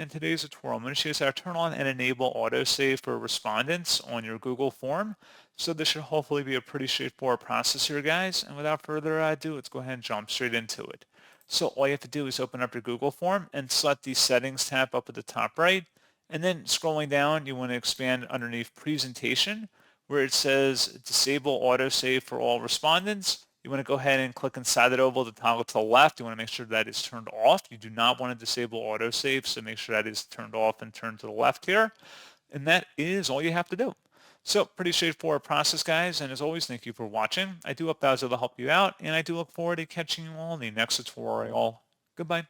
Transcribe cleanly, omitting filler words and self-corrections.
in today's tutorial, I'm going to show you how to turn on and enable autosave for respondents on your Google form. So this should hopefully be a pretty straightforward process here, guys. And without further ado, let's go ahead and jump straight into it. So all you have to do is open up your Google form and select the settings tab up at the top right. And then scrolling down, you want to expand underneath presentation where it says disable autosave for all respondents. You want to go ahead and click inside that oval to toggle to the left. You want to make sure that is turned off. You do not want to disable autosave, so make sure that is turned off and turned to the left here. And that is all you have to do. So pretty straightforward process, guys. And as always, thank you for watching. I do hope that was able to help you out, and I do look forward to catching you all in the next tutorial. Goodbye.